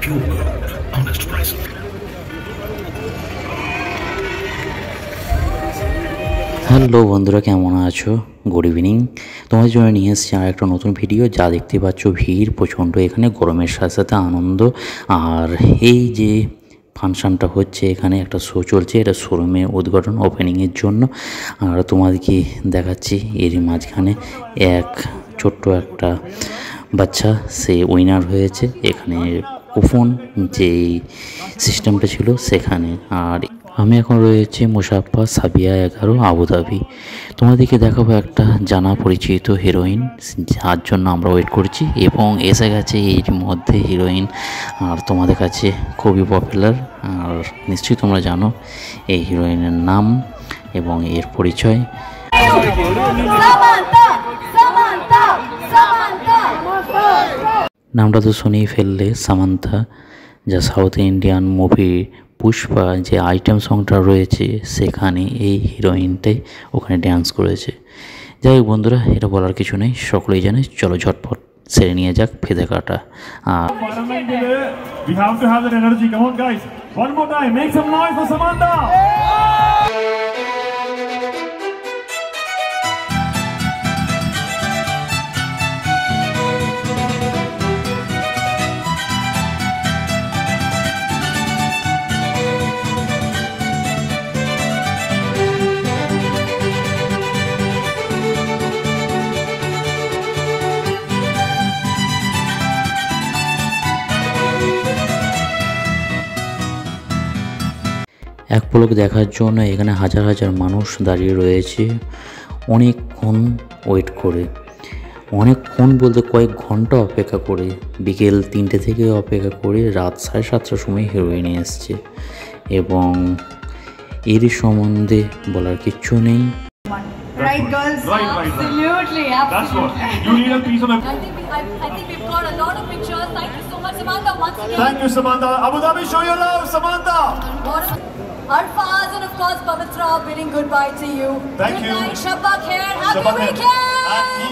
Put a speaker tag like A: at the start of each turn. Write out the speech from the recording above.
A: pure gold, honest price. Hello বন্ধুরা, কেমন আছো? Good evening. তোমাদের জন্য নিয়ে এসেছি আর একটা নতুন ভিডিও। যা দেখতে পাচ্ছ, ভিড় প্রচণ্ড এখানে, গরমের সাথে সাথে আনন্দ। আর এই যে ফাংশানটা হচ্ছে, এখানে একটা শো চলছে, এটা শোরুমে উদ্ঘাটন ওপেনিংয়ের জন্য। আর তোমাদেরকে দেখাচ্ছি এর মাঝখানে এক ছোট্ট একটা বাচ্চা, সে উইনার হয়েছে এখানে কুপন যে সিস্টেমটা ছিল সেখানে। আর আমি এখন রয়েছে মুসাফা সাবিয়া 11 আবুধাবি। তোমাদেরকে দেখাবো একটা জানা পরিচিত হিরোইন, যার জন্য আমরা ওয়েট করছি, এবং এসে গেছে এর মধ্যে হিরোইন। আর তোমাদের কাছে খুবই পপুলার, আর নিশ্চয়ই তোমরা জানো এই হিরোইনের নাম এবং এর পরিচয়। নামটা তো শুনেই ফেললে, সামান্থা, যা সাউথ ইন্ডিয়ান মুভি পুষ্পা যে আইটেম সংটা রয়েছে সেখানে এই হিরোইনটাই ওখানে ড্যান্স করেছে। যাই হোক বন্ধুরা, এটা বলার কিছু নেই, সকলেই জানে। চলো ঝটপট সেরে নিয়ে যাক ফেদে কাটা। আর এক পলক দেখার জন্য এখানে হাজার হাজার মানুষ দাঁড়িয়ে রয়েছে অনেকক্ষণ ওয়েট করে। অনেকক্ষণ বলতে কয়েক ঘন্টা অপেক্ষা করে, বিকেল 3টে থেকে অপেক্ষা করে রাত 7:30টার সময় হিরোইন এসছে, এবং এর সম্বন্ধে বলার কিচ্ছু নেই।
B: Right, girls?
C: Right.
B: Absolutely.
C: That's what. You need a piece of it.
D: I think we've got a lot of pictures. Thank you so much, Samantha, once again.
C: Thank you, Samantha. Abu Dhabi, show your love, Samantha.
D: Arfaz and of course Pavitra, bidding goodbye to you.
C: Thank you.
D: Good night, Shabak here. Happy
C: Shabak hai.
D: weekend.